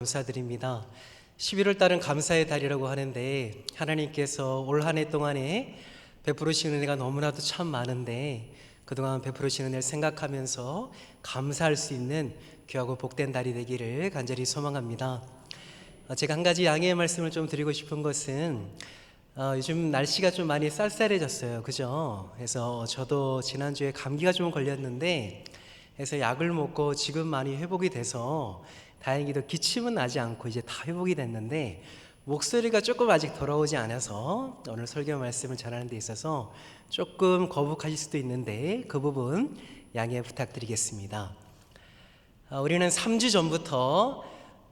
감사드립니다. 11월 달은 감사의 달이라고 하는데 하나님께서 올 한 해 동안에 베풀으신 은혜가 너무나도 참 많은데 그동안 베풀으신 은혜를 생각하면서 감사할 수 있는 귀하고 복된 달이 되기를 간절히 소망합니다. 제가 한 가지 양해의 말씀을 좀 드리고 싶은 것은 요즘 날씨가 좀 많이 쌀쌀해졌어요. 그죠? 그래서 저도 지난주에 감기가 좀 걸렸는데 그래서 약을 먹고 지금 많이 회복이 돼서 다행히도 기침은 나지 않고 이제 다 회복이 됐는데 목소리가 조금 아직 돌아오지 않아서 오늘 설교 말씀을 전하는 데 있어서 조금 거북하실 수도 있는데 그 부분 양해 부탁드리겠습니다. 우리는 3주 전부터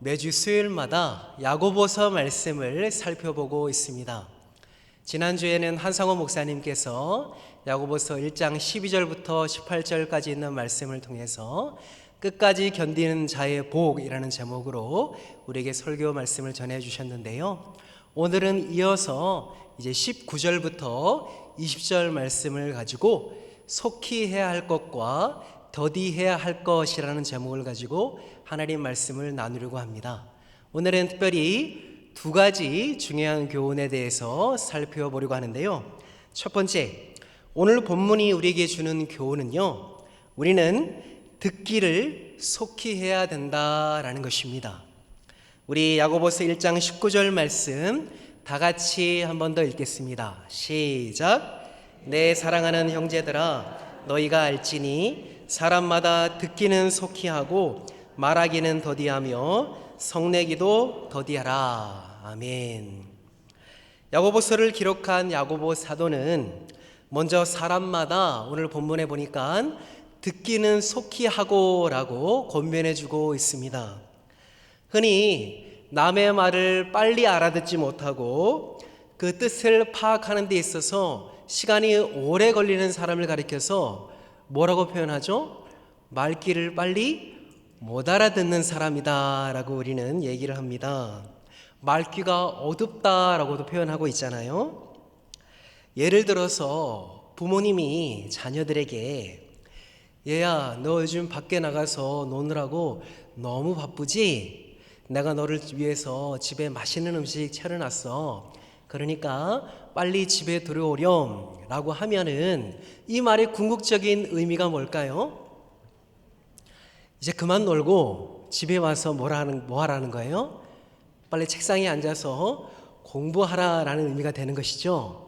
매주 수요일마다 야고보서 말씀을 살펴보고 있습니다. 지난주에는 한상호 목사님께서 야고보서 1장 12절부터 18절까지 있는 말씀을 통해서 끝까지 견디는 자의 복이라는 제목으로 우리에게 설교 말씀을 전해 주셨는데요. 오늘은 이어서 이제 19절부터 20절 말씀을 가지고 속히 해야 할 것과 더디해야 할 것이라는 제목을 가지고 하나님 말씀을 나누려고 합니다. 오늘은 특별히 두 가지 중요한 교훈에 대해서 살펴보려고 하는데요. 첫 번째, 오늘 본문이 우리에게 주는 교훈은요, 우리는 듣기를 속히 해야 된다라는 것입니다. 우리 야고보서 1장 19절 말씀 다 같이 한 번 더 읽겠습니다. 시작. 내 사랑하는 형제들아, 너희가 알지니 사람마다 듣기는 속히 하고 말하기는 더디하며 성내기도 더디하라. 아멘. 야고보서를 기록한 야고보 사도는 먼저 사람마다 오늘 본문에 보니까 듣기는 속히 하고라고 권면해주고 있습니다. 흔히 남의 말을 빨리 알아듣지 못하고 그 뜻을 파악하는 데 있어서 시간이 오래 걸리는 사람을 가리켜서 뭐라고 표현하죠? 말귀를 빨리 못 알아듣는 사람이다 라고 우리는 얘기를 합니다. 말귀가 어둡다라고도 표현하고 있잖아요. 예를 들어서 부모님이 자녀들에게 얘야, 너 요즘 밖에 나가서 노느라고 너무 바쁘지? 내가 너를 위해서 집에 맛있는 음식 차려놨어. 그러니까 빨리 집에 들어오렴 라고 하면은 이 말의 궁극적인 의미가 뭘까요? 이제 그만 놀고 집에 와서 뭐 하라는 거예요? 빨리 책상에 앉아서 공부하라라는 의미가 되는 것이죠.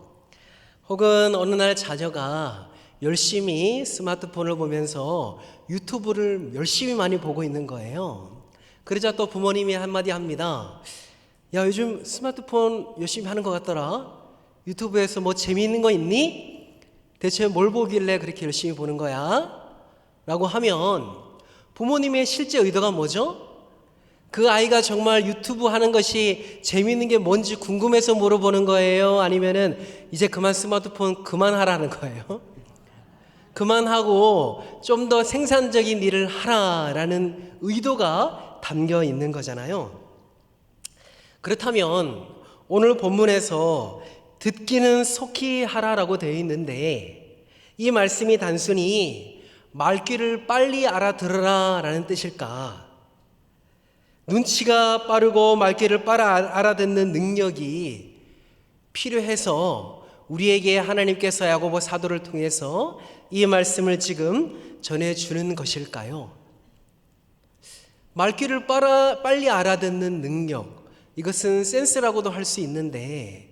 혹은 어느 날 자녀가 열심히 스마트폰을 보면서 유튜브를 열심히 많이 보고 있는 거예요. 그러자 또 부모님이 한마디 합니다. 야, 요즘 스마트폰 열심히 하는 것 같더라. 유튜브에서 뭐 재미있는 거 있니? 대체 뭘 보길래 그렇게 열심히 보는 거야? 라고 하면 부모님의 실제 의도가 뭐죠? 그 아이가 정말 유튜브 하는 것이 재미있는 게 뭔지 궁금해서 물어보는 거예요? 아니면은 이제 그만 스마트폰 그만하라는 거예요? 그만하고 좀 더 생산적인 일을 하라라는 의도가 담겨 있는 거잖아요. 그렇다면 오늘 본문에서 듣기는 속히 하라라고 되어 있는데 이 말씀이 단순히 말귀를 빨리 알아들으라라는 뜻일까? 눈치가 빠르고 말귀를 빨리 알아듣는 능력이 필요해서 우리에게 하나님께서 야고보 사도를 통해서 이 말씀을 지금 전해주는 것일까요? 말귀를 빨리 알아듣는 능력, 이것은 센스라고도 할 수 있는데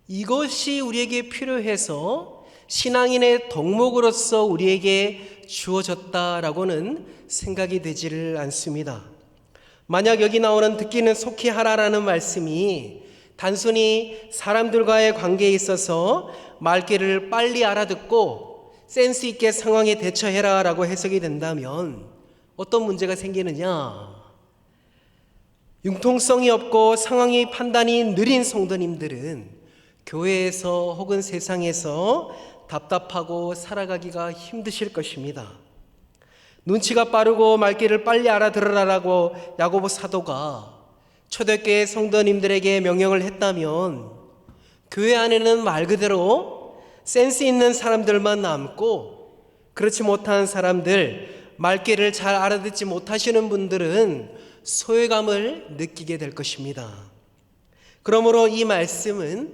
이것이 우리에게 필요해서 신앙인의 덕목으로서 우리에게 주어졌다라고는 생각이 되지를 않습니다. 만약 여기 나오는 듣기는 속히 하라라는 말씀이 단순히 사람들과의 관계에 있어서 말귀를 빨리 알아듣고 센스 있게 상황에 대처해라 라고 해석이 된다면 어떤 문제가 생기느냐? 융통성이 없고 상황이 판단이 느린 성도님들은 교회에서 혹은 세상에서 답답하고 살아가기가 힘드실 것입니다. 눈치가 빠르고 말귀를 빨리 알아들으라고 야고보 사도가 초대교회 성도님들에게 명령을 했다면 교회 안에는 말 그대로 센스 있는 사람들만 남고 그렇지 못한 사람들, 말귀를 잘 알아듣지 못하시는 분들은 소외감을 느끼게 될 것입니다. 그러므로 이 말씀은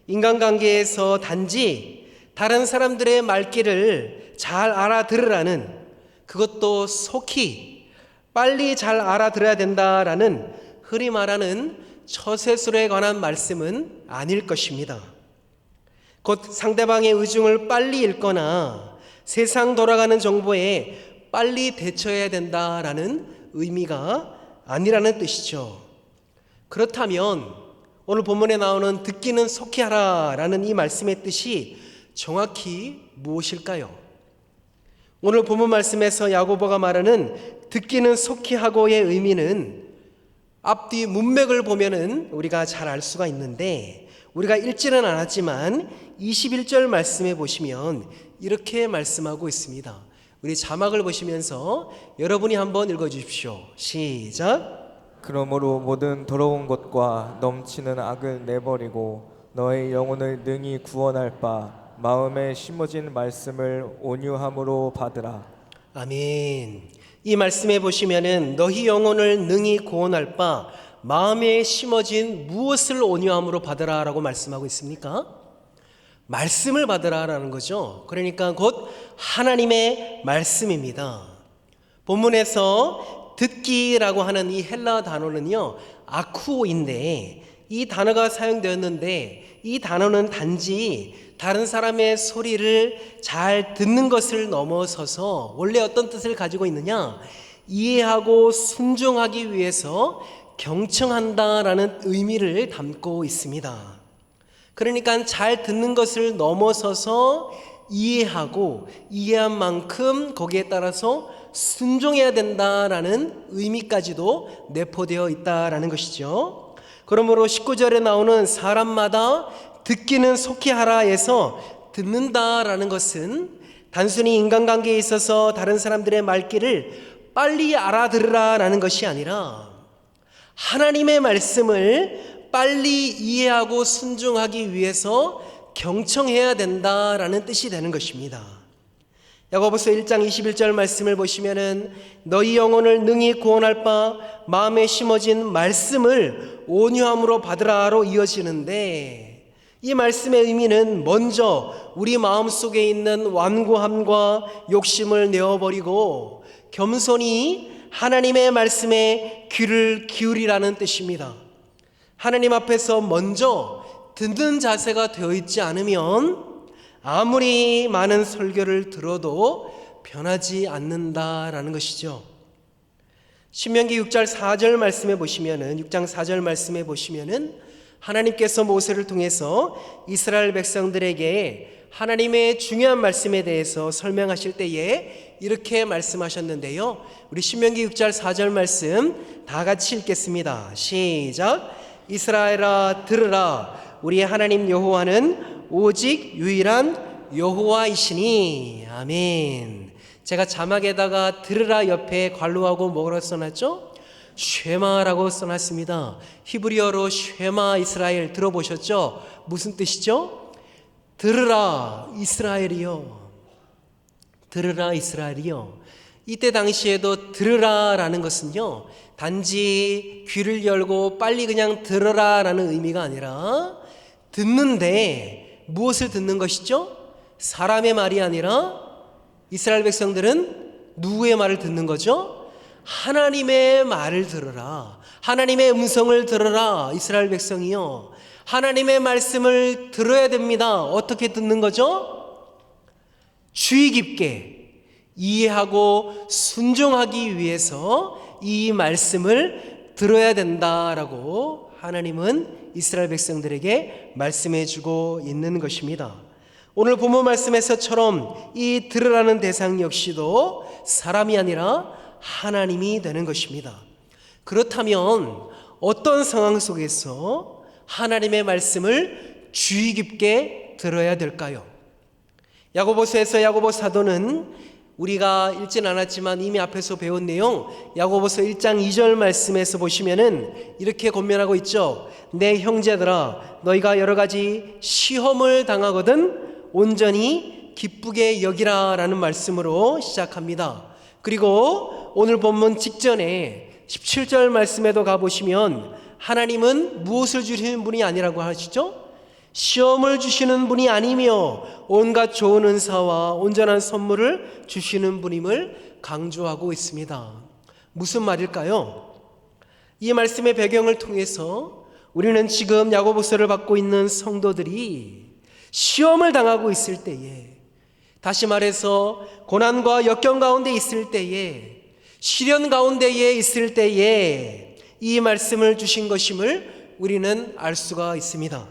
인간관계에서 단지 다른 사람들의 말귀를 잘 알아들으라는, 그것도 속히 빨리 잘 알아들어야 된다라는 흔히 말하는 처세술에 관한 말씀은 아닐 것입니다. 곧 상대방의 의중을 빨리 읽거나 세상 돌아가는 정보에 빨리 대처해야 된다라는 의미가 아니라는 뜻이죠. 그렇다면 오늘 본문에 나오는 듣기는 속히 하라라는 이 말씀의 뜻이 정확히 무엇일까요? 오늘 본문 말씀에서 야고보가 말하는 듣기는 속히 하고의 의미는 앞뒤 문맥을 보면은 우리가 잘 알 수가 있는데, 우리가 읽지는 않았지만 21절 말씀에 보시면 이렇게 말씀하고 있습니다. 우리 자막을 보시면서 여러분이 한번 읽어주십시오. 시작. 그러므로 모든 더러운 것과 넘치는 악을 내버리고 너의 영혼을 능히 구원할 바 마음에 심어진 말씀을 온유함으로 받으라. 아멘. 이 말씀에 보시면은 너희 영혼을 능히 구원할 바 마음에 심어진 무엇을 온유함으로 받으라 라고 말씀하고 있습니까? 말씀을 받으라라는 거죠. 그러니까 곧 하나님의 말씀입니다. 본문에서 듣기라고 하는 이 헬라 단어는요, 아쿠오인데, 이 단어가 사용되었는데 이 단어는 단지 다른 사람의 소리를 잘 듣는 것을 넘어서서 원래 어떤 뜻을 가지고 있느냐, 이해하고 순종하기 위해서 경청한다라는 의미를 담고 있습니다. 그러니까 잘 듣는 것을 넘어서서 이해하고 이해한 만큼 거기에 따라서 순종해야 된다라는 의미까지도 내포되어 있다라는 것이죠. 그러므로 19절에 나오는 사람마다 듣기는 속히 하라에서 듣는다라는 것은 단순히 인간관계에 있어서 다른 사람들의 말귀를 빨리 알아들으라라는 것이 아니라 하나님의 말씀을 빨리 이해하고 순종하기 위해서 경청해야 된다라는 뜻이 되는 것입니다. 야고보서 1장 21절 말씀을 보시면은 너희 영혼을 능히 구원할 바 마음에 심어진 말씀을 온유함으로 받으라로 이어지는데, 이 말씀의 의미는 먼저 우리 마음속에 있는 완고함과 욕심을 내어버리고 겸손히 하나님의 말씀에 귀를 기울이라는 뜻입니다. 하나님 앞에서 먼저 듣는 자세가 되어 있지 않으면 아무리 많은 설교를 들어도 변하지 않는다라는 것이죠. 신명기 6장 4절 말씀에 보시면은, 6장 4절 말씀에 보시면은 하나님께서 모세를 통해서 이스라엘 백성들에게 하나님의 중요한 말씀에 대해서 설명하실 때에 이렇게 말씀하셨는데요. 우리 신명기 6장 4절 말씀 다 같이 읽겠습니다. 시작. 이스라엘아 들으라, 우리 하나님 여호와는 오직 유일한 여호와이시니. 아멘. 제가 자막에다가 들으라 옆에 관로하고 뭐라고 써놨죠? 쉐마라고 써놨습니다. 히브리어로 쉐마 이스라엘 들어보셨죠? 무슨 뜻이죠? 들으라 이스라엘이요. 들으라 이스라엘이요. 이때 당시에도 들으라라는 것은요, 단지 귀를 열고 빨리 그냥 들으라라는 의미가 아니라 듣는데 무엇을 듣는 것이죠? 사람의 말이 아니라 이스라엘 백성들은 누구의 말을 듣는 거죠? 하나님의 말을 들으라. 하나님의 음성을 들으라. 이스라엘 백성이요, 하나님의 말씀을 들어야 됩니다. 어떻게 듣는 거죠? 주의 깊게 이해하고 순종하기 위해서 이 말씀을 들어야 된다라고 하나님은 이스라엘 백성들에게 말씀해 주고 있는 것입니다. 오늘 본문 말씀에서처럼 이 들으라는 대상 역시도 사람이 아니라 하나님이 되는 것입니다. 그렇다면 어떤 상황 속에서 하나님의 말씀을 주의 깊게 들어야 될까요? 야고보서에서 야고보 사도는 우리가 읽진 않았지만 이미 앞에서 배운 내용, 야고보서 1장 2절 말씀에서 보시면은 이렇게 권면하고 있죠. 내 형제들아, 너희가 여러 가지 시험을 당하거든 온전히 기쁘게 여기라 라는 말씀으로 시작합니다. 그리고 오늘 본문 직전에 17절 말씀에도 가보시면 하나님은 무엇을 주시는 분이 아니라고 하시죠? 시험을 주시는 분이 아니며 온갖 좋은 은사와 온전한 선물을 주시는 분임을 강조하고 있습니다. 무슨 말일까요? 이 말씀의 배경을 통해서 우리는 지금 야고보서를 받고 있는 성도들이 시험을 당하고 있을 때에, 다시 말해서 고난과 역경 가운데 있을 때에, 시련 가운데에 있을 때에 이 말씀을 주신 것임을 우리는 알 수가 있습니다.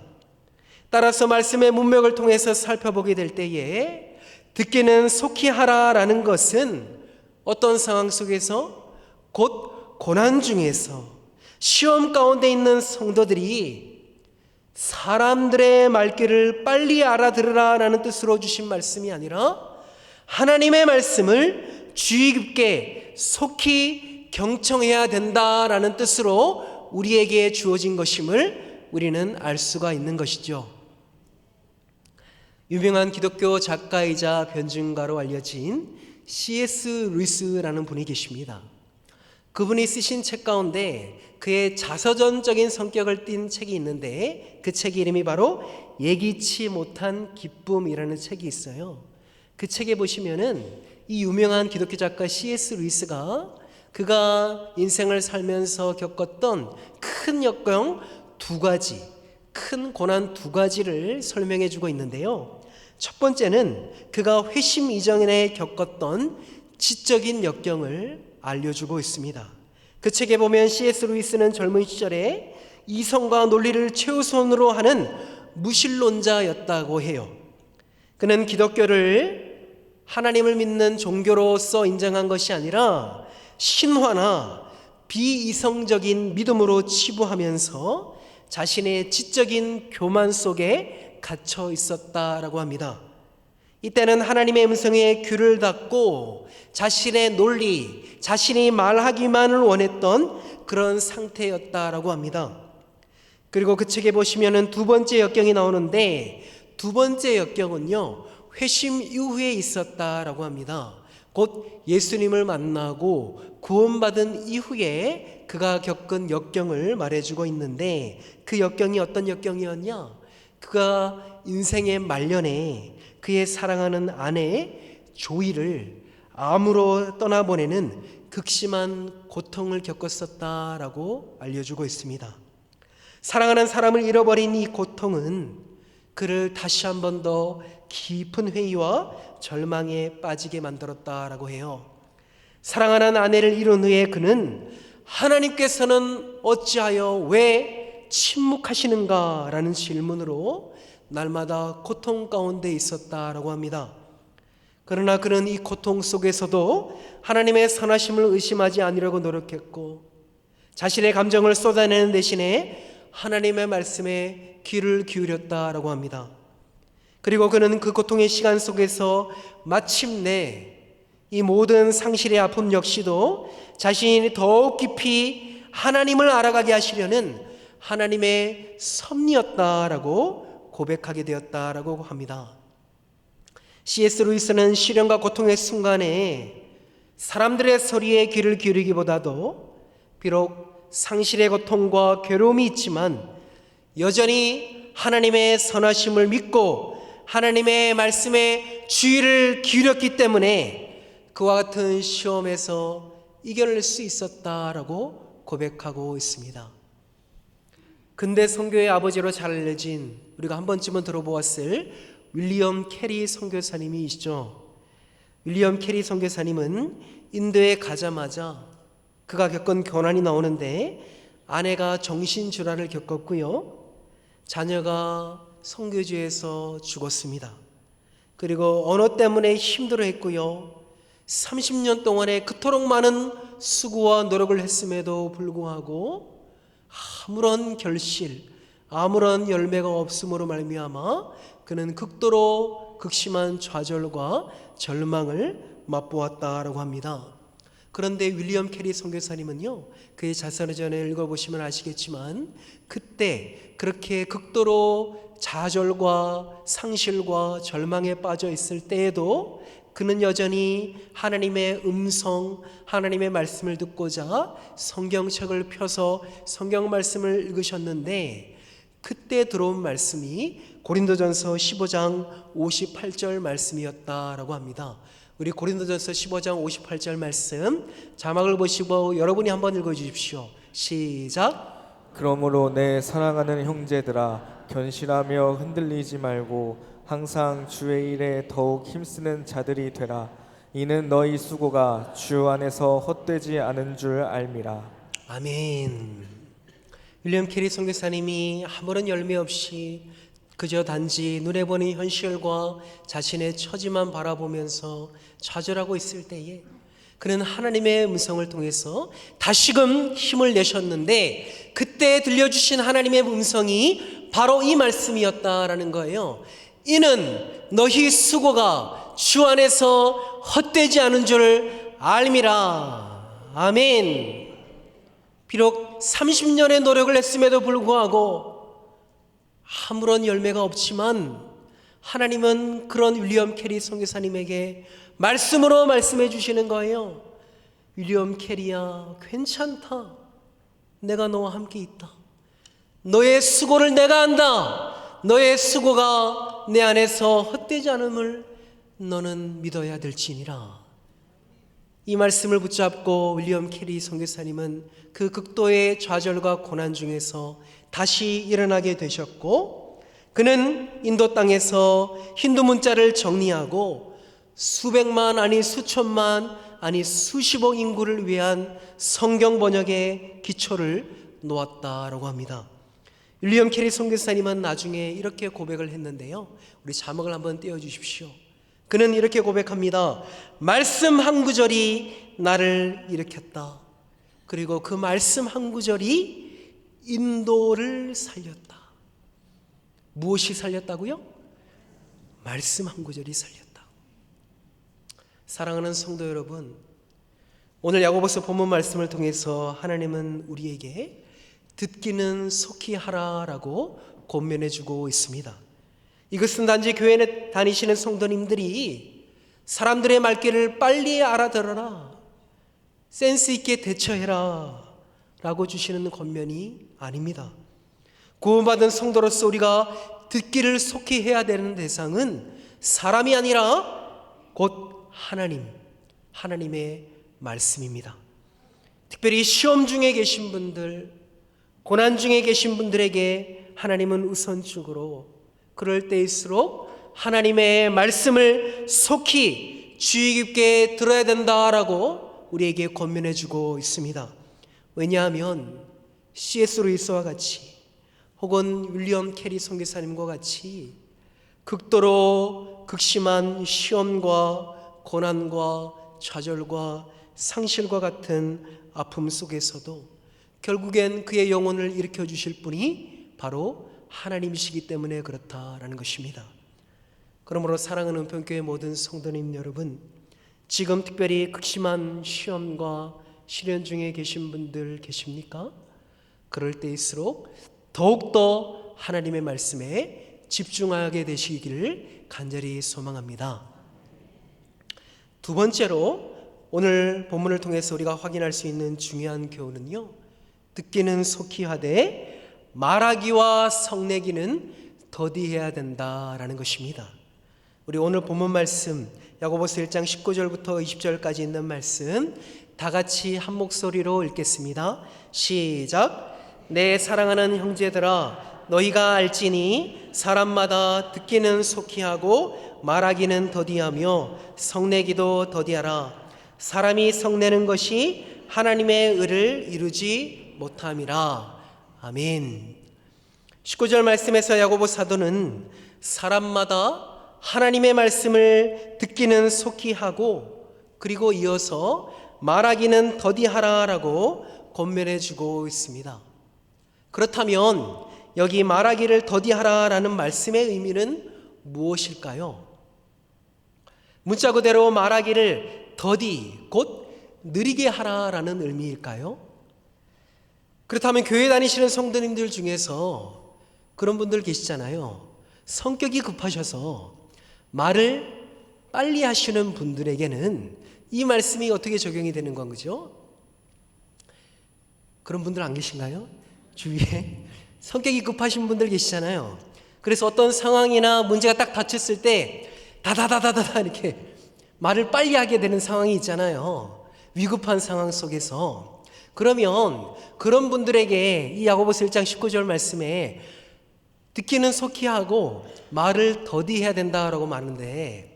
따라서 말씀의 문맥을 통해서 살펴보게 될 때에 듣기는 속히 하라라는 것은 어떤 상황 속에서, 곧 고난 중에서 시험 가운데 있는 성도들이 사람들의 말귀를 빨리 알아들으라라는 뜻으로 주신 말씀이 아니라 하나님의 말씀을 주의 깊게 속히 경청해야 된다라는 뜻으로 우리에게 주어진 것임을 우리는 알 수가 있는 것이죠. 유명한 기독교 작가이자 변증가로 알려진 C.S. 루이스라는 분이 계십니다. 그분이 쓰신 책 가운데 그의 자서전적인 성격을 띤 책이 있는데 그 책의 이름이 바로 예기치 못한 기쁨이라는 책이 있어요. 그 책에 보시면은 이 유명한 기독교 작가 C.S. 루이스가 그가 인생을 살면서 겪었던 큰 역경 두 가지, 큰 고난 두 가지를 설명해 주고 있는데요. 첫 번째는 그가 회심 이전에 겪었던 지적인 역경을 알려주고 있습니다. 그 책에 보면 C.S. 루이스는 젊은 시절에 이성과 논리를 최우선으로 하는 무신론자였다고 해요. 그는 기독교를 하나님을 믿는 종교로서 인정한 것이 아니라 신화나 비이성적인 믿음으로 치부하면서 자신의 지적인 교만 속에 갇혀 있었다라고 합니다. 이때는 하나님의 음성에 귀를 닫고 자신의 논리, 자신이 말하기만을 원했던 그런 상태였다라고 합니다. 그리고 그 책에 보시면은 두 번째 역경이 나오는데 두 번째 역경은요, 회심 이후에 있었다라고 합니다. 곧 예수님을 만나고 구원받은 이후에 그가 겪은 역경을 말해주고 있는데 그 역경이 어떤 역경이었냐? 그가 인생의 말년에 그의 사랑하는 아내 조이를 암으로 떠나보내는 극심한 고통을 겪었었다라고 알려주고 있습니다. 사랑하는 사람을 잃어버린 이 고통은 그를 다시 한 번 더 깊은 회의와 절망에 빠지게 만들었다라고 해요. 사랑하는 아내를 잃은 후에 그는 하나님께서는 어찌하여 왜 침묵하시는가? 라는 질문으로 날마다 고통 가운데 있었다라고 합니다. 그러나 그는 이 고통 속에서도 하나님의 선하심을 의심하지 않으려고 노력했고 자신의 감정을 쏟아내는 대신에 하나님의 말씀에 귀를 기울였다라고 합니다. 그리고 그는 그 고통의 시간 속에서 마침내 이 모든 상실의 아픔 역시도 자신이 더욱 깊이 하나님을 알아가게 하시려는 하나님의 섭리였다라고 고백하게 되었다라고 합니다. C.S. 루이스는 시련과 고통의 순간에 사람들의 소리에 귀를 기울이기보다도 비록 상실의 고통과 괴로움이 있지만 여전히 하나님의 선하심을 믿고 하나님의 말씀에 주의를 기울였기 때문에 그와 같은 시험에서 이겨낼 수 있었다라고 고백하고 있습니다. 근대 선교의 아버지로 잘 알려진 우리가 한 번쯤은 들어보았을 윌리엄 캐리 선교사님이시죠. 윌리엄 캐리 선교사님은 인도에 가자마자 그가 겪은 고난이 나오는데 아내가 정신질환을 겪었고요. 자녀가 선교지에서 죽었습니다. 그리고 언어 때문에 힘들어했고요. 30년 동안에 그토록 많은 수고와 노력을 했음에도 불구하고 아무런 결실, 아무런 열매가 없음으로 말미암아 그는 극도로 극심한 좌절과 절망을 맛보았다라고 합니다. 그런데 윌리엄 캐리 선교사님은요, 그의 자서전을 읽어보시면 아시겠지만 그때 그렇게 극도로 좌절과 상실과 절망에 빠져 있을 때에도 그는 여전히 하나님의 음성, 하나님의 말씀을 듣고자 성경책을 펴서 성경 말씀을 읽으셨는데, 그때 들어온 말씀이 고린도전서 15장 58절 말씀이었다라고 합니다. 우리 고린도전서 15장 58절 말씀 자막을 보시고 여러분이 한번 읽어주십시오. 시작. 그러므로 내 사랑하는 형제들아, 견실하며 흔들리지 말고 항상 주의 일에 더욱 힘쓰는 자들이 되라. 이는 너희 수고가 주 안에서 헛되지 않은 줄 알미라. 아멘. 윌리엄 캐리 선교사님이 아무런 열매 없이 그저 단지 눈에 보는 현실과 자신의 처지만 바라보면서 좌절하고 있을 때에 그는 하나님의 음성을 통해서 다시금 힘을 내셨는데, 그때 들려주신 하나님의 음성이 바로 이 말씀이었다라는 거예요. 이는 너희 수고가 주 안에서 헛되지 않은 줄 알미라. 아멘. 비록 30년의 노력을 했음에도 불구하고 아무런 열매가 없지만, 하나님은 그런 윌리엄 캐리 선교사님에게 말씀으로 말씀해 주시는 거예요. 윌리엄 캐리야, 괜찮다. 내가 너와 함께 있다. 너의 수고를 내가 안다. 너의 수고가 내 안에서 헛되지 않음을 너는 믿어야 될지니라. 이 말씀을 붙잡고 윌리엄 캐리 선교사님은 그 극도의 좌절과 고난 중에서 다시 일어나게 되셨고, 그는 인도 땅에서 힌두 문자를 정리하고 수백만 아니 수천만 아니 수십억 인구를 위한 성경 번역의 기초를 놓았다라고 합니다. 윌리엄 캐리 선교사님은 나중에 이렇게 고백을 했는데요, 우리 자막을 한번 띄워주십시오. 그는 이렇게 고백합니다. 말씀 한 구절이 나를 일으켰다. 그리고 그 말씀 한 구절이 인도를 살렸다. 무엇이 살렸다고요? 말씀 한 구절이 살렸다. 사랑하는 성도 여러분, 오늘 야고보서 본문 말씀을 통해서 하나님은 우리에게 듣기는 속히 하라라고 권면해 주고 있습니다. 이것은 단지 교회에 다니시는 성도님들이 사람들의 말귀를 빨리 알아들어라, 센스 있게 대처해라 라고 주시는 권면이 아닙니다. 구원받은 성도로서 우리가 듣기를 속히 해야 되는 대상은 사람이 아니라 곧 하나님의 말씀입니다. 특별히 시험 중에 계신 분들, 고난 중에 계신 분들에게 하나님은 우선적으로 그럴 때일수록 하나님의 말씀을 속히 주의 깊게 들어야 된다라고 우리에게 권면해 주고 있습니다. 왜냐하면 C.S. 루이스와 같이 혹은 윌리엄 캐리 선교사님과 같이 극도로 극심한 시험과 고난과 좌절과 상실과 같은 아픔 속에서도 결국엔 그의 영혼을 일으켜 주실 분이 바로 하나님이시기 때문에 그렇다라는 것입니다. 그러므로 사랑하는 은평교회 모든 성도님 여러분, 지금 특별히 극심한 시험과 시련 중에 계신 분들 계십니까? 그럴 때일수록 더욱더 하나님의 말씀에 집중하게 되시기를 간절히 소망합니다. 두 번째로 오늘 본문을 통해서 우리가 확인할 수 있는 중요한 교훈은요, 듣기는 속히 하되 말하기와 성내기는 더디해야 된다라는 것입니다. 우리 오늘 본문 말씀 야고보서 1장 19절부터 20절까지 있는 말씀 다 같이 한 목소리로 읽겠습니다. 시작. 내 사랑하는 형제들아, 너희가 알지니 사람마다 듣기는 속히 하고 말하기는 더디하며 성내기도 더디하라. 사람이 성내는 것이 하나님의 의를 이루지 못함이라. 아멘. 19절 말씀에서 야고보 사도는 사람마다 하나님의 말씀을 듣기는 속히 하고 그리고 이어서 말하기는 더디하라라고 권면해 주고 있습니다. 그렇다면 여기 말하기를 더디하라라는 말씀의 의미는 무엇일까요? 문자 그대로 말하기를 더디, 곧 느리게 하라라는 의미일까요? 그렇다면 교회 다니시는 성도님들 중에서 그런 분들 계시잖아요. 성격이 급하셔서 말을 빨리 하시는 분들에게는 이 말씀이 어떻게 적용이 되는 건 거죠? 그런 분들 안 계신가요? 주위에 성격이 급하신 분들 계시잖아요. 그래서 어떤 상황이나 문제가 딱 닥쳤을 때 다다다다다 이렇게 말을 빨리 하게 되는 상황이 있잖아요. 위급한 상황 속에서. 그러면 그런 분들에게 이 야고보서 1장 19절 말씀에 듣기는 속히 하고 말을 더디 해야 된다라고 말하는데,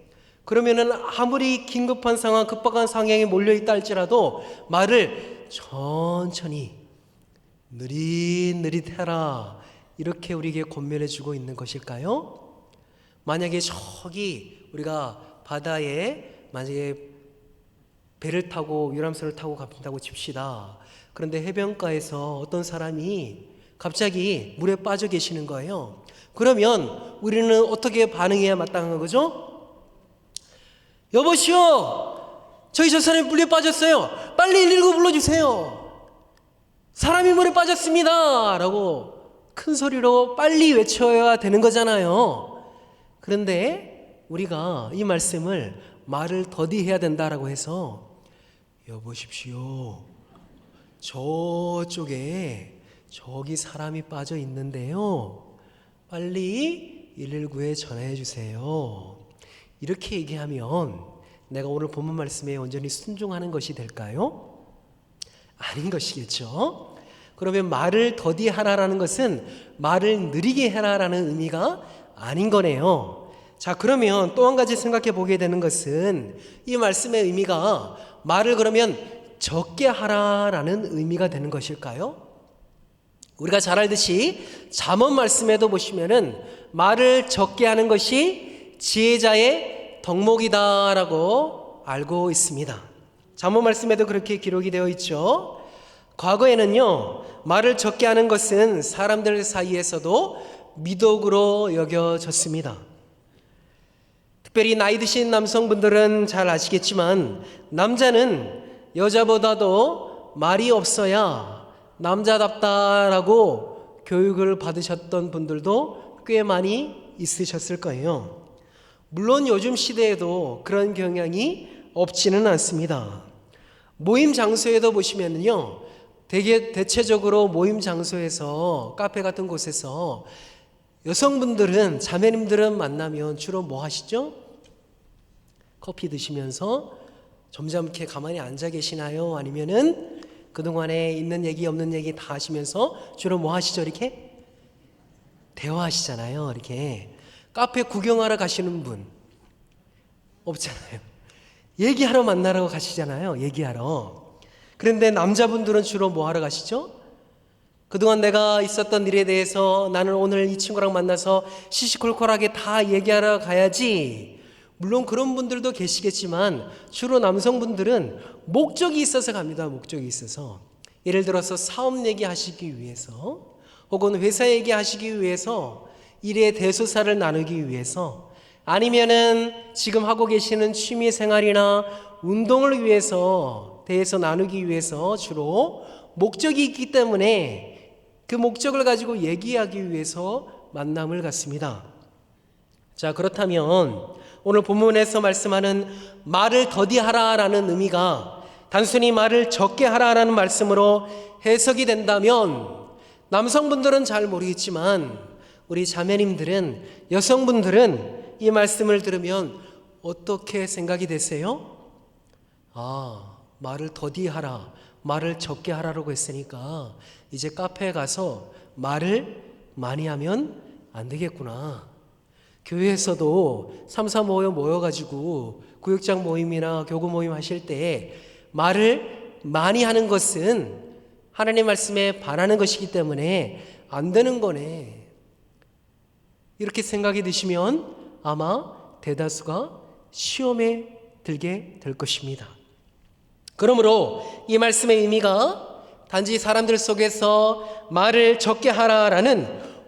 그러면은 아무리 긴급한 상황, 급박한 상황에 몰려있다 할지라도 말을 천천히 느릿느릿 해라, 이렇게 우리에게 권면해 주고 있는 것일까요? 만약에 저기 우리가 바다에 만약에 배를 타고 유람선을 타고 간다고 칩시다. 그런데 해변가에서 어떤 사람이 갑자기 물에 빠져 계시는 거예요. 그러면 우리는 어떻게 반응해야 마땅한 거죠? 여보시오, 저희 저 사람이 물에 빠졌어요. 빨리 119 불러주세요. 사람이 물에 빠졌습니다 라고 큰 소리로 빨리 외쳐야 되는 거잖아요. 그런데 우리가 이 말씀을 말을 더디해야 된다라고 해서, 여보십시오, 저쪽에 저기 사람이 빠져 있는데요, 빨리 119에 전화해 주세요, 이렇게 얘기하면 내가 오늘 본문 말씀에 온전히 순종하는 것이 될까요? 아닌 것이겠죠. 그러면 말을 더디하라라는 것은 말을 느리게 해라라는 의미가 아닌 거네요. 자, 그러면 또 한 가지 생각해 보게 되는 것은 이 말씀의 의미가 말을 그러면 적게 하라라는 의미가 되는 것일까요? 우리가 잘 알듯이 잠언 말씀에도 보시면은 말을 적게 하는 것이 지혜자의 덕목이다라고 알고 있습니다. 잠언 말씀에도 그렇게 기록이 되어 있죠. 과거에는요, 말을 적게 하는 것은 사람들 사이에서도 미덕으로 여겨졌습니다. 특별히 나이 드신 남성분들은 잘 아시겠지만, 남자는 여자보다도 말이 없어야 남자답다라고 교육을 받으셨던 분들도 꽤 많이 있으셨을 거예요. 물론 요즘 시대에도 그런 경향이 없지는 않습니다. 모임 장소에도 보시면요, 대체적으로 모임 장소에서, 카페 같은 곳에서 여성분들은, 자매님들은 만나면 주로 뭐 하시죠? 커피 드시면서 점잖게 가만히 앉아 계시나요? 아니면은 그동안에 있는 얘기 없는 얘기 다 하시면서 주로 뭐 하시죠? 이렇게 대화하시잖아요. 이렇게 카페 구경하러 가시는 분 없잖아요. 얘기하러 만나러 가시잖아요. 얘기하러. 그런데 남자분들은 주로 뭐 하러 가시죠? 그동안 내가 있었던 일에 대해서 나는 오늘 이 친구랑 만나서 시시콜콜하게 다 얘기하러 가야지. 물론 그런 분들도 계시겠지만 주로 남성분들은 목적이 있어서 갑니다. 목적이 있어서. 예를 들어서 사업 얘기하시기 위해서, 혹은 회사 얘기하시기 위해서, 일의 대소사를 나누기 위해서, 아니면은 지금 하고 계시는 취미 생활이나 운동을 위해서 대해서 나누기 위해서 주로 목적이 있기 때문에 그 목적을 가지고 얘기하기 위해서 만남을 갖습니다. 자, 그렇다면 오늘 본문에서 말씀하는 말을 더디하라라는 의미가 단순히 말을 적게 하라라는 말씀으로 해석이 된다면, 남성분들은 잘 모르겠지만 우리 자매님들은, 여성분들은 이 말씀을 들으면 어떻게 생각이 되세요? 말을 더디하라, 말을 적게 하라고 했으니까 이제 카페에 가서 말을 많이 하면 안 되겠구나. 교회에서도 3, 4 모여가지고 구역장 모임이나 교구 모임 하실 때 말을 많이 하는 것은 하나님 말씀에 반하는 것이기 때문에 안 되는 거네, 이렇게 생각이 드시면 아마 대다수가 시험에 들게 될 것입니다. 그러므로 이 말씀의 의미가 단지 사람들 속에서 말을 적게 하라라는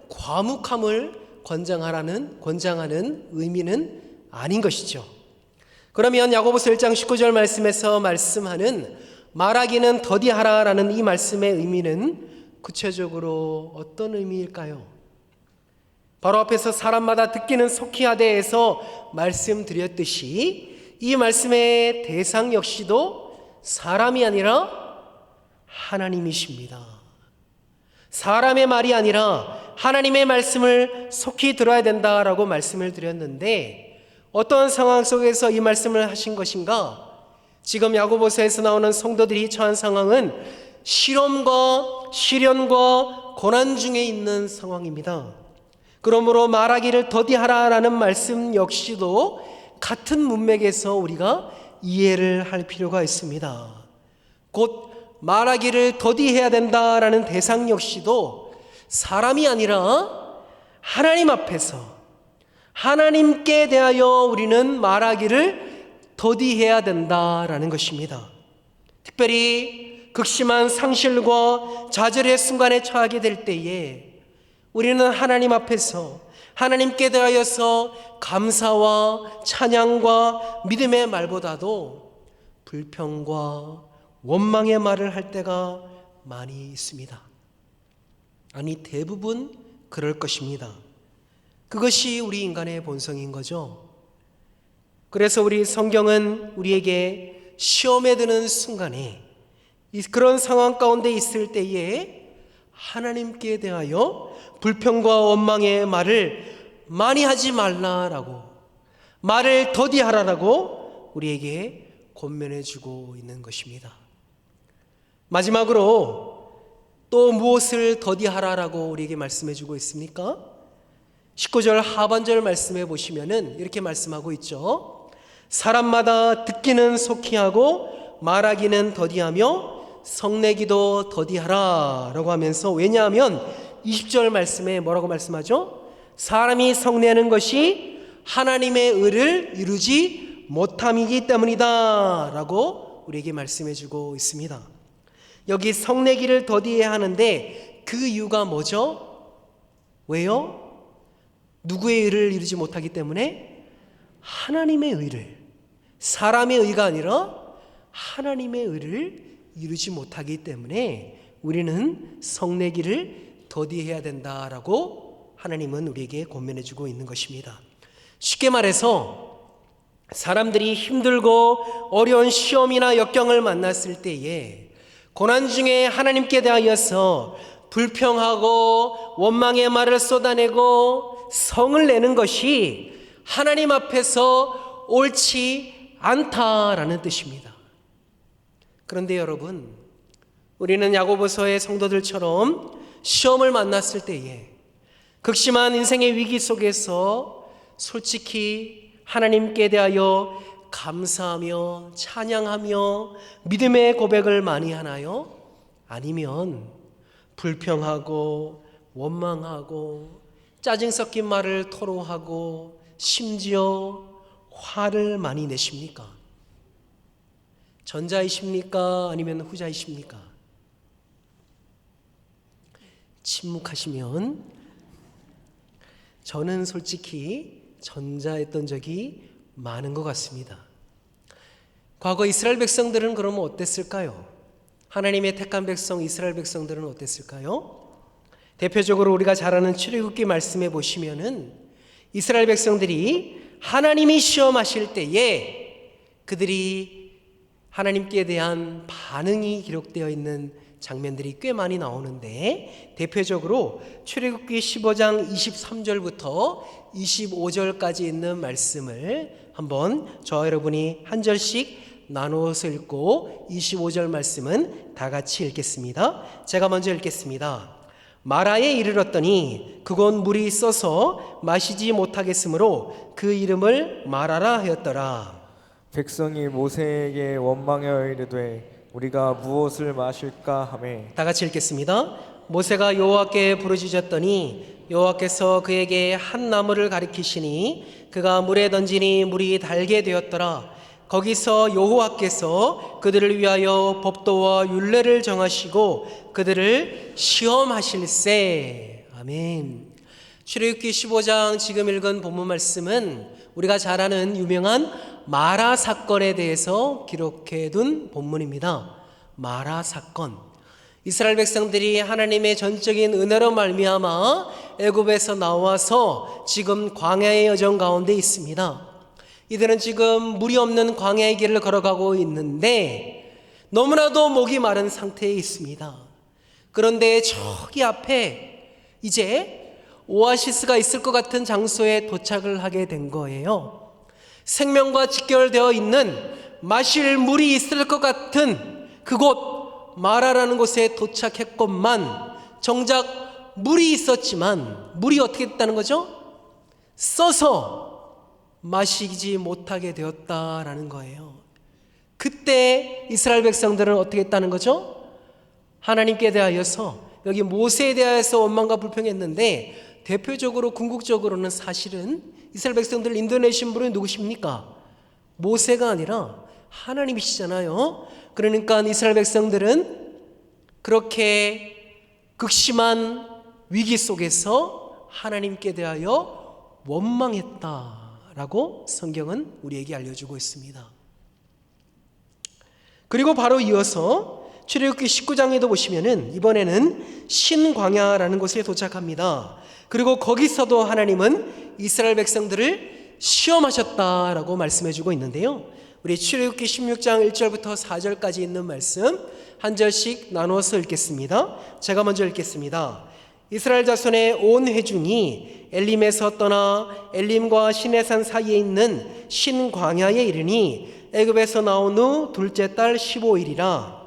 과묵함을 권장하는 의미는 아닌 것이죠. 그러면 야고보서 1장 19절 말씀에서 말씀하는 말하기는 더디하라라는 이 말씀의 의미는 구체적으로 어떤 의미일까요? 바로 앞에서 사람마다 듣기는 속히 하되에서 말씀드렸듯이 이 말씀의 대상 역시도 사람이 아니라 하나님이십니다. 사람의 말이 아니라 하나님의 말씀을 속히 들어야 된다라고 말씀을 드렸는데, 어떤 상황 속에서 이 말씀을 하신 것인가? 지금 야고보서에서 나오는 성도들이 처한 상황은 실험과 시련과 고난 중에 있는 상황입니다. 그러므로 말하기를 더디하라라는 말씀 역시도 같은 문맥에서 우리가 이해를 할 필요가 있습니다. 곧 말하기를 더디해야 된다라는 대상 역시도 사람이 아니라 하나님 앞에서 하나님께 대하여 우리는 말하기를 더디해야 된다라는 것입니다. 특별히 극심한 상실과 좌절의 순간에 처하게 될 때에 우리는 하나님 앞에서 하나님께 대하여서 감사와 찬양과 믿음의 말보다도 불평과 원망의 말을 할 때가 많이 있습니다. 아니, 대부분 그럴 것입니다. 그것이 우리 인간의 본성인 거죠. 그래서 우리 성경은 우리에게 시험에 드는 순간에, 그런 상황 가운데 있을 때에 하나님께 대하여 불평과 원망의 말을 많이 하지 말라라고, 말을 더디하라라고 우리에게 권면해 주고 있는 것입니다. 마지막으로 또 무엇을 더디하라라고 우리에게 말씀해 주고 있습니까? 19절 하반절 말씀해 보시면은 이렇게 말씀하고 있죠. 사람마다 듣기는 속히 하고 말하기는 더디하며 성내기도 더디하라 라고 하면서, 왜냐하면 20절 말씀에 뭐라고 말씀하죠? 사람이 성내는 것이 하나님의 의를 이루지 못함이기 때문이다 라고 우리에게 말씀해 주고 있습니다. 여기 성내기를 더디해야 하는데 그 이유가 뭐죠? 왜요? 누구의 의를 이루지 못하기 때문에? 하나님의 의를, 사람의 의가 아니라 하나님의 의를 이루지 못하기 때문에 우리는 성내기를 더디해야 된다라고 하나님은 우리에게 권면해 주고 있는 것입니다. 쉽게 말해서 사람들이 힘들고 어려운 시험이나 역경을 만났을 때에 고난 중에 하나님께 대하여서 불평하고 원망의 말을 쏟아내고 성을 내는 것이 하나님 앞에서 옳지 않다라는 뜻입니다. 그런데 여러분, 우리는 야고보서의 성도들처럼 시험을 만났을 때에, 극심한 인생의 위기 속에서 솔직히 하나님께 대하여 감사하며 찬양하며 믿음의 고백을 많이 하나요? 아니면 불평하고 원망하고 짜증 섞인 말을 토로하고 심지어 화를 많이 내십니까? 전자이십니까? 아니면 후자이십니까? 침묵하시면 저는 솔직히 전자했던 적이 많은 것 같습니다. 과거 이스라엘 백성들은 그러면 어땠을까요? 하나님의 택한 백성 이스라엘 백성들은 어땠을까요? 대표적으로 우리가 잘 아는 출애굽기 말씀에 보시면은 이스라엘 백성들이 하나님이 시험하실 때에 그들이 하나님께 대한 반응이 기록되어 있는 장면들이 꽤 많이 나오는데, 대표적으로 출애굽기 15장 23절부터 25절까지 있는 말씀을 한번 저와 여러분이 한 절씩 나누어서 읽고 25절 말씀은 다 같이 읽겠습니다. 제가 먼저 읽겠습니다. 마라에 이르렀더니 그곳 물이 있어서 마시지 못하겠으므로 그 이름을 마라라 하였더라. 백성이 모세에게 원망하여 이르되 우리가 무엇을 마실까 하매, 다 같이 읽겠습니다. 모세가 여호와께 부르짖었더니 여호와께서 그에게 한 나무를 가리키시니 그가 물에 던지니 물이 달게 되었더라. 거기서 여호와께서 그들을 위하여 법도와 율례를 정하시고 그들을 시험하실세. 아멘. 출애굽기 15장 지금 읽은 본문 말씀은 우리가 잘 아는 유명한 마라 사건에 대해서 기록해둔 본문입니다. 마라 사건. 이스라엘 백성들이 하나님의 전적인 은혜로 말미암아 애굽에서 나와서 지금 광야의 여정 가운데 있습니다. 이들은 지금 물이 없는 광야의 길을 걸어가고 있는데 너무나도 목이 마른 상태에 있습니다. 그런데 저기 앞에 이제 오아시스가 있을 것 같은 장소에 도착을 하게 된 거예요. 생명과 직결되어 있는 마실 물이 있을 것 같은 그곳 마라라는 곳에 도착했건만 정작 물이 있었지만 물이 어떻게 됐다는 거죠? 써서 마시지 못하게 되었다라는 거예요. 그때 이스라엘 백성들은 어떻게 했다는 거죠? 하나님께 대하여서, 여기 모세에 대하여서 원망과 불평했는데 대표적으로 궁극적으로는 사실은 이스라엘 백성들을 인도내신 분이 누구십니까? 모세가 아니라 하나님이시잖아요. 그러니까 이스라엘 백성들은 그렇게 극심한 위기 속에서 하나님께 대하여 원망했다라고 성경은 우리에게 알려주고 있습니다. 그리고 바로 이어서 출애굽기 19장에도 보시면은 이번에는 신광야라는 곳에 도착합니다. 그리고 거기서도 하나님은 이스라엘 백성들을 시험하셨다라고 말씀해주고 있는데요. 우리 출애굽기 16장 1절부터 4절까지 있는 말씀 한 절씩 나누어서 읽겠습니다. 제가 먼저 읽겠습니다. 이스라엘 자손의 온 회중이 엘림에서 떠나 엘림과 시내산 사이에 있는 신광야에 이르니 애굽에서 나온 후 둘째 달 15일이라.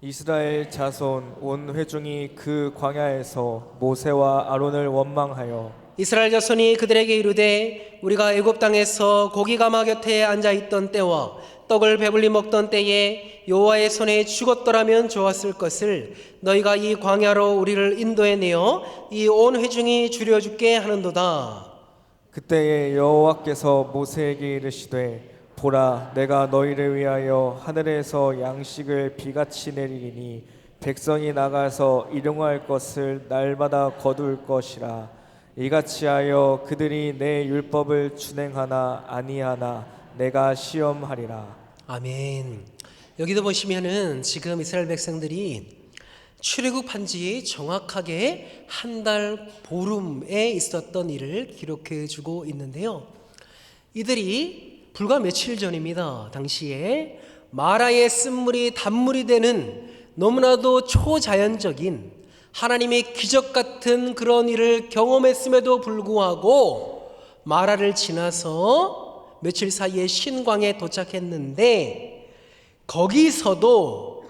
이스라엘 자손 온 회중이 그 광야에서 모세와 아론을 원망하여 이스라엘 자손이 그들에게 이르되 우리가 애굽 땅에서 고기 가마 곁에 앉아 있던 때와 떡을 배불리 먹던 때에 여호와의 손에 죽었더라면 좋았을 것을 너희가 이 광야로 우리를 인도해 내어 이 온 회중이 줄여 죽게 하는도다. 그때에 여호와께서 모세에게 이르시되 보라 내가 너희를 위하여 하늘에서 양식을 비같이 내리리니 백성이 나가서 일용할 것을 날마다 거둘 것이라. 이같이 하여 그들이 내 율법을 준행하나 아니하나 내가 시험하리라. 아멘. 여기도 보시면은 지금 이스라엘 백성들이 출애굽한 지 정확하게 한 달 보름에 있었던 일을 기록해 주고 있는데요. 이들이 불과 며칠 전입니다. 당시에 마라의 쓴물이 단물이 되는 너무나도 초자연적인 하나님의 기적 같은 그런 일을 경험했음에도 불구하고 마라를 지나서 며칠 사이에 신광에 도착했는데 거기서도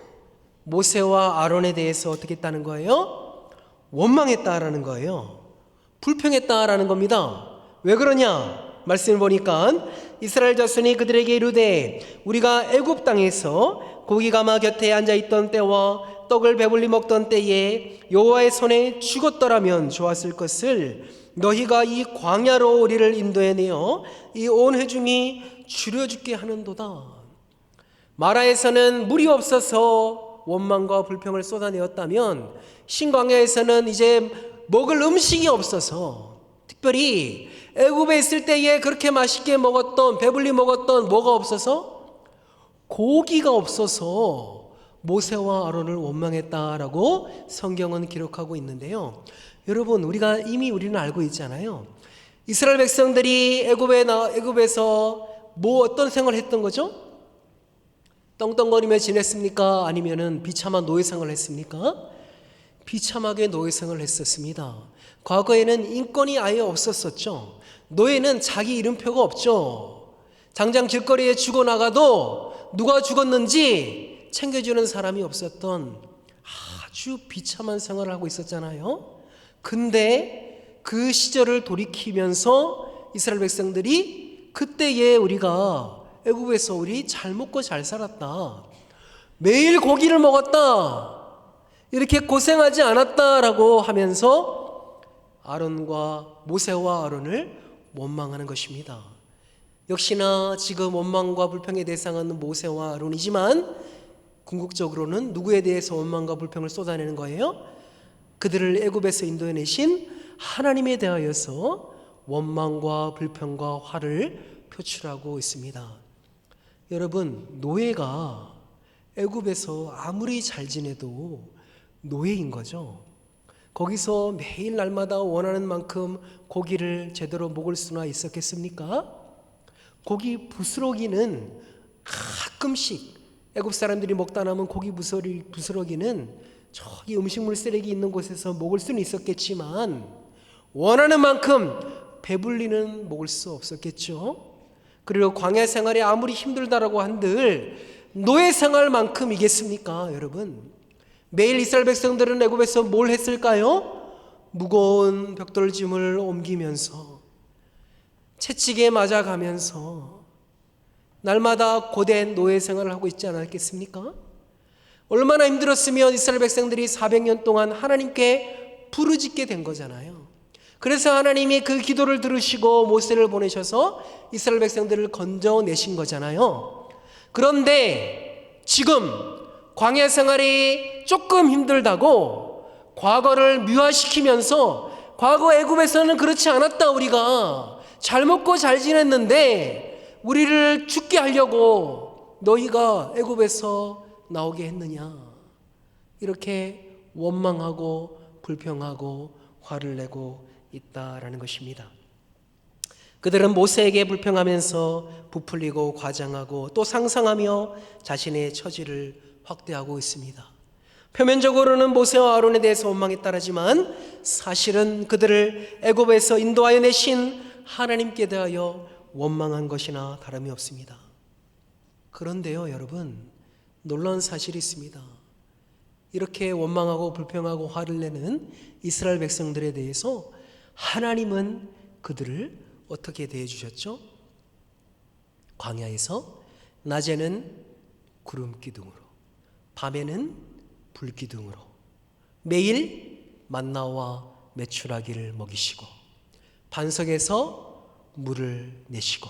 모세와 아론에 대해서 어떻게 했다는 거예요? 원망했다라는 거예요. 불평했다라는 겁니다. 왜 그러냐? 말씀을 보니까 이스라엘 자손이 그들에게 이르되 우리가 애굽 땅에서 고기 가마 곁에 앉아 있던 때와 떡을 배불리 먹던 때에 여호와의 손에 죽었더라면 좋았을 것을 너희가 이 광야로 우리를 인도해 내어 이 온 회중이 줄여 죽게 하는도다. 마라에서는 물이 없어서 원망과 불평을 쏟아내었다면 신광야에서는 이제 먹을 음식이 없어서, 특별히 애굽에 있을 때에 그렇게 맛있게 먹었던, 배불리 먹었던 뭐가 없어서? 고기가 없어서 모세와 아론을 원망했다라고 성경은 기록하고 있는데요. 여러분, 우리는 알고 있잖아요. 이스라엘 백성들이 애굽에서 어떤 생활을 했던 거죠? 떵떵거리며 지냈습니까? 아니면은 비참한 노예 생활을 했습니까? 비참하게 노예 생활을 했었습니다. 과거에는 인권이 아예 없었었죠. 노예는 자기 이름표가 없죠. 당장 길거리에 죽어나가도 누가 죽었는지 챙겨주는 사람이 없었던 아주 비참한 생활을 하고 있었잖아요. 근데 그 시절을 돌이키면서 이스라엘 백성들이 그때에 우리가 애굽에서 우리 잘 먹고 잘 살았다, 매일 고기를 먹었다, 이렇게 고생하지 않았다라고 하면서 모세와 아론을 원망하는 것입니다. 역시나 지금 원망과 불평의 대상은 모세와 아론이지만 궁극적으로는 누구에 대해서 원망과 불평을 쏟아내는 거예요? 그들을 애굽에서 인도해내신 하나님에 대하여서 원망과 불평과 화를 표출하고 있습니다. 여러분, 노예가 애굽에서 아무리 잘 지내도 노예인 거죠. 거기서 매일 날마다 원하는 만큼 고기를 제대로 먹을 수나 있었겠습니까? 고기 부스러기는 가끔씩 애굽 사람들이 먹다 남은 고기 부스러기는 저기 음식물 쓰레기 있는 곳에서 먹을 수는 있었겠지만 원하는 만큼 배불리는 먹을 수 없었겠죠. 그리고 광야 생활이 아무리 힘들다라고 한들 노예 생활만큼이겠습니까, 여러분? 매일 이스라엘 백성들은 애굽에서 뭘 했을까요? 무거운 벽돌짐을 옮기면서 채찍에 맞아가면서 날마다 고된 노예 생활을 하고 있지 않았겠습니까? 얼마나 힘들었으면 이스라엘 백성들이 400년 동안 하나님께 부르짖게 된 거잖아요. 그래서 하나님이 그 기도를 들으시고 모세를 보내셔서 이스라엘 백성들을 건져내신 거잖아요. 그런데 지금 광야 생활이 조금 힘들다고 과거를 미화시키면서 과거 애굽에서는 그렇지 않았다, 우리가 잘 먹고 잘 지냈는데 우리를 죽게 하려고 너희가 애굽에서 나오게 했느냐, 이렇게 원망하고 불평하고 화를 내고 있다라는 것입니다. 그들은 모세에게 불평하면서 부풀리고 과장하고 또 상상하며 자신의 처지를 확대하고 있습니다. 표면적으로는 모세와 아론에 대해서 원망했다라지만 사실은 그들을 애굽에서 인도하여 내신 하나님께 대하여 원망한 것이나 다름이 없습니다. 그런데요, 여러분, 놀라운 사실이 있습니다. 이렇게 원망하고 불평하고 화를 내는 이스라엘 백성들에 대해서 하나님은 그들을 어떻게 대해 주셨죠? 광야에서 낮에는 구름 기둥으로, 밤에는 불 기둥으로 매일 만나와 메추라기를 먹이시고 반석에서 물을 내시고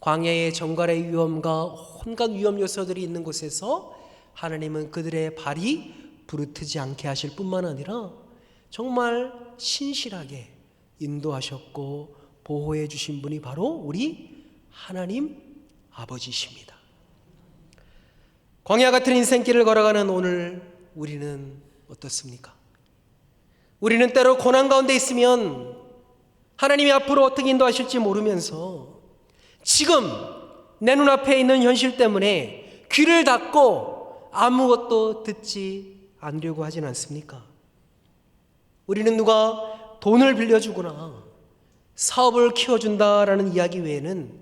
광야의 정갈의 위험과 온갖 위험 요소들이 있는 곳에서 하나님은 그들의 발이 부르트지 않게 하실 뿐만 아니라 정말 신실하게 인도하셨고 보호해 주신 분이 바로 우리 하나님 아버지십니다. 광야 같은 인생길을 걸어가는 오늘 우리는 어떻습니까? 우리는 때로 고난 가운데 있으면 하나님이 앞으로 어떻게 인도하실지 모르면서 지금 내 눈앞에 있는 현실 때문에 귀를 닫고 아무것도 듣지 않으려고 하진 않습니까? 우리는 누가 돈을 빌려주거나 사업을 키워준다라는 이야기 외에는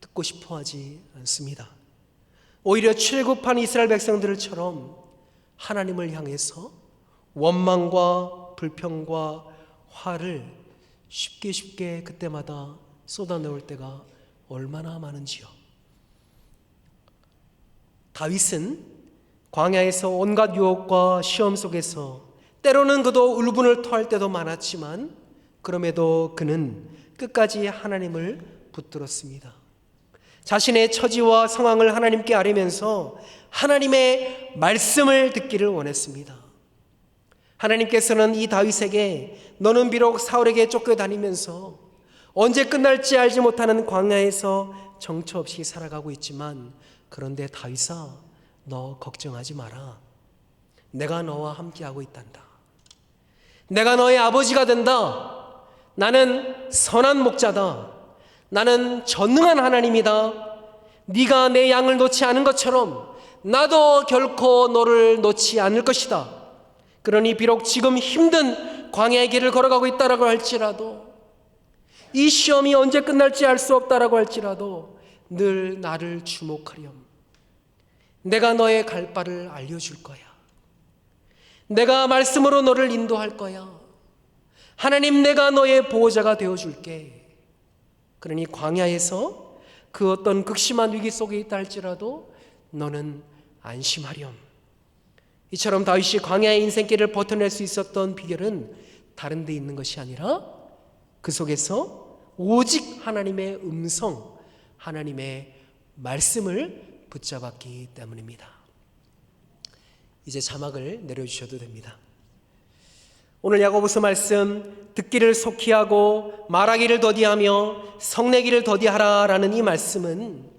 듣고 싶어 하지 않습니다. 오히려 출애굽한 이스라엘 백성들처럼 하나님을 향해서 원망과 불평과 화를 쉽게 그때마다 쏟아내올 때가 얼마나 많은지요. 다윗은 광야에서 온갖 유혹과 시험 속에서 때로는 그도 울분을 토할 때도 많았지만 그럼에도 그는 끝까지 하나님을 붙들었습니다. 자신의 처지와 상황을 하나님께 아뢰면서 하나님의 말씀을 듣기를 원했습니다. 하나님께서는 이 다윗에게 너는 비록 사울에게 쫓겨다니면서 언제 끝날지 알지 못하는 광야에서 정처 없이 살아가고 있지만 그런데 다윗아, 너 걱정하지 마라. 내가 너와 함께하고 있단다. 내가 너의 아버지가 된다. 나는 선한 목자다. 나는 전능한 하나님이다. 네가 내 양을 놓지 않은 것처럼 나도 결코 너를 놓지 않을 것이다. 그러니 비록 지금 힘든 광야의 길을 걸어가고 있다라고 할지라도 이 시험이 언제 끝날지 알 수 없다라고 할지라도 늘 나를 주목하렴. 내가 너의 갈 바를 알려줄 거야. 내가 말씀으로 너를 인도할 거야. 하나님, 내가 너의 보호자가 되어줄게. 그러니 광야에서 그 어떤 극심한 위기 속에 있다 할지라도 너는 안심하렴. 이처럼 다윗이 광야의 인생길을 버텨낼 수 있었던 비결은 다른 데 있는 것이 아니라 그 속에서 오직 하나님의 음성, 하나님의 말씀을 붙잡았기 때문입니다. 이제 자막을 내려주셔도 됩니다. 오늘 야고보서 말씀, 듣기를 속히 하고 말하기를 더디하며 성내기를 더디하라라는 이 말씀은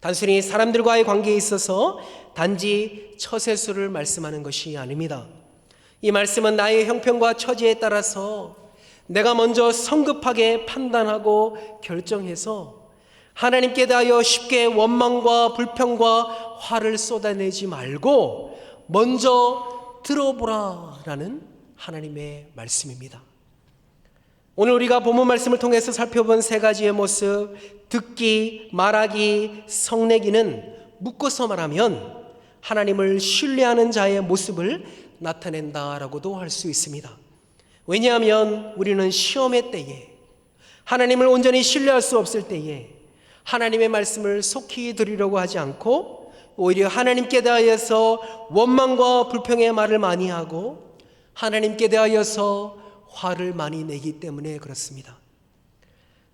단순히 사람들과의 관계에 있어서 단지 처세수를 말씀하는 것이 아닙니다. 이 말씀은 나의 형편과 처지에 따라서 내가 먼저 성급하게 판단하고 결정해서 하나님께 대하여 쉽게 원망과 불평과 화를 쏟아내지 말고 먼저 들어보라라는 하나님의 말씀입니다. 오늘 우리가 본문 말씀을 통해서 살펴본 세 가지의 모습, 듣기, 말하기, 성내기는 묶어서 말하면 하나님을 신뢰하는 자의 모습을 나타낸다라고도 할 수 있습니다. 왜냐하면 우리는 시험의 때에, 하나님을 온전히 신뢰할 수 없을 때에 하나님의 말씀을 속히 들으려고 하지 않고 오히려 하나님께 대하여서 원망과 불평의 말을 많이 하고 하나님께 대하여서 화를 많이 내기 때문에 그렇습니다.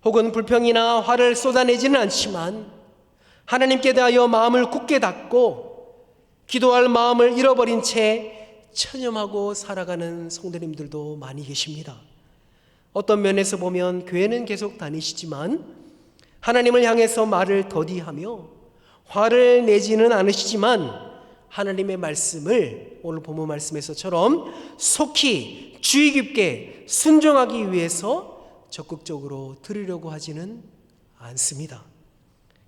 혹은 불평이나 화를 쏟아내지는 않지만 하나님께 대하여 마음을 굳게 닫고 기도할 마음을 잃어버린 채 체념하고 살아가는 성도님들도 많이 계십니다. 어떤 면에서 보면 교회는 계속 다니시지만 하나님을 향해서 말을 더디하며 화를 내지는 않으시지만 하나님의 말씀을 오늘 본문 말씀에서처럼 속히 주의 깊게 순종하기 위해서 적극적으로 들으려고 하지는 않습니다.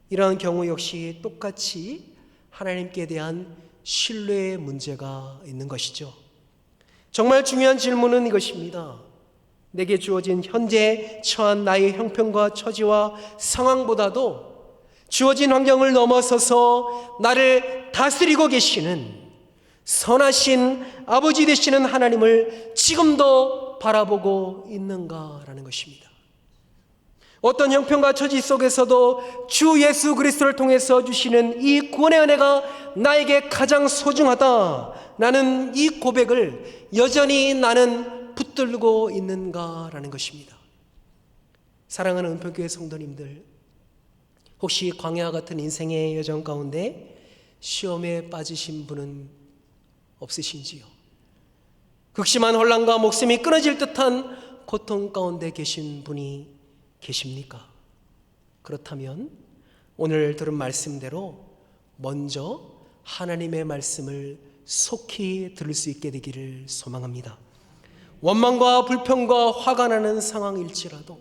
이러한 경우 역시 똑같이 하나님께 대한 신뢰의 문제가 있는 것이죠. 정말 중요한 질문은 이것입니다. 내게 주어진 현재 처한 나의 형편과 처지와 상황보다도 주어진 환경을 넘어서서 나를 다스리고 계시는 선하신 아버지 되시는 하나님을 지금도 바라보고 있는가라는 것입니다. 어떤 형편과 처지 속에서도 주 예수 그리스도를 통해서 주시는 이 구원의 은혜가 나에게 가장 소중하다, 나는 이 고백을 여전히 나는 붙들고 있는가라는 것입니다. 사랑하는 은평교회 성도님들, 혹시 광야와 같은 인생의 여정 가운데 시험에 빠지신 분은 없으신지요? 극심한 혼란과 목숨이 끊어질 듯한 고통 가운데 계신 분이 계십니까? 그렇다면 오늘 들은 말씀대로 먼저 하나님의 말씀을 속히 들을 수 있게 되기를 소망합니다. 원망과 불평과 화가 나는 상황일지라도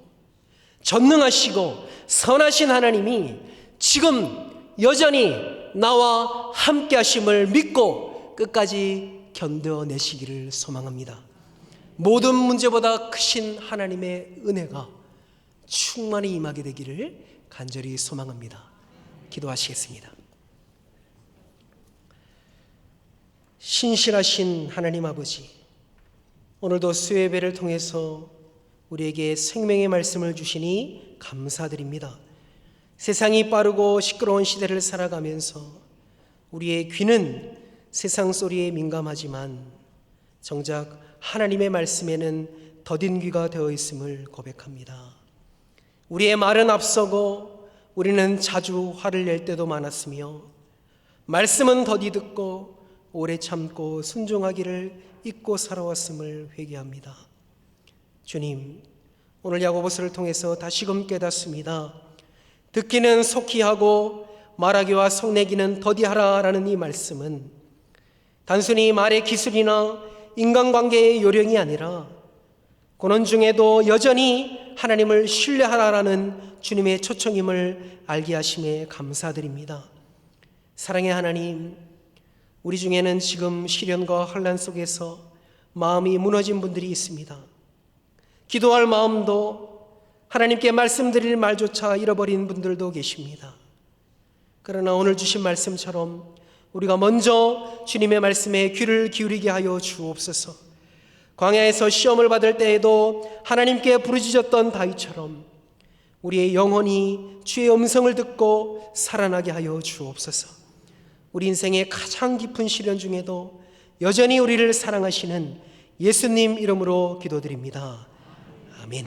전능하시고 선하신 하나님이 지금 여전히 나와 함께 하심을 믿고 끝까지 견뎌내시기를 소망합니다. 모든 문제보다 크신 하나님의 은혜가 충만히 임하게 되기를 간절히 소망합니다. 기도하시겠습니다. 신실하신 하나님 아버지, 오늘도 수요예배를 통해서 우리에게 생명의 말씀을 주시니 감사드립니다. 세상이 빠르고 시끄러운 시대를 살아가면서 우리의 귀는 세상 소리에 민감하지만 정작 하나님의 말씀에는 더딘 귀가 되어 있음을 고백합니다. 우리의 말은 앞서고 우리는 자주 화를 낼 때도 많았으며 말씀은 더디 듣고 오래 참고 순종하기를 잊고 살아왔음을 회개합니다. 주님, 오늘 야고보서를 통해서 다시금 깨닫습니다. 듣기는 속히 하고 말하기와 성내기는 더디하라라는 이 말씀은 단순히 말의 기술이나 인간관계의 요령이 아니라 고난 중에도 여전히 하나님을 신뢰하라라는 주님의 초청임을 알게 하심에 감사드립니다. 사랑의 하나님, 우리 중에는 지금 시련과 환난 속에서 마음이 무너진 분들이 있습니다. 기도할 마음도 하나님께 말씀드릴 말조차 잃어버린 분들도 계십니다. 그러나 오늘 주신 말씀처럼 우리가 먼저 주님의 말씀에 귀를 기울이게 하여 주옵소서. 광야에서 시험을 받을 때에도 하나님께 부르짖었던 다윗처럼 우리의 영혼이 주의 음성을 듣고 살아나게 하여 주옵소서. 우리 인생의 가장 깊은 시련 중에도 여전히 우리를 사랑하시는 예수님 이름으로 기도드립니다. 아멘.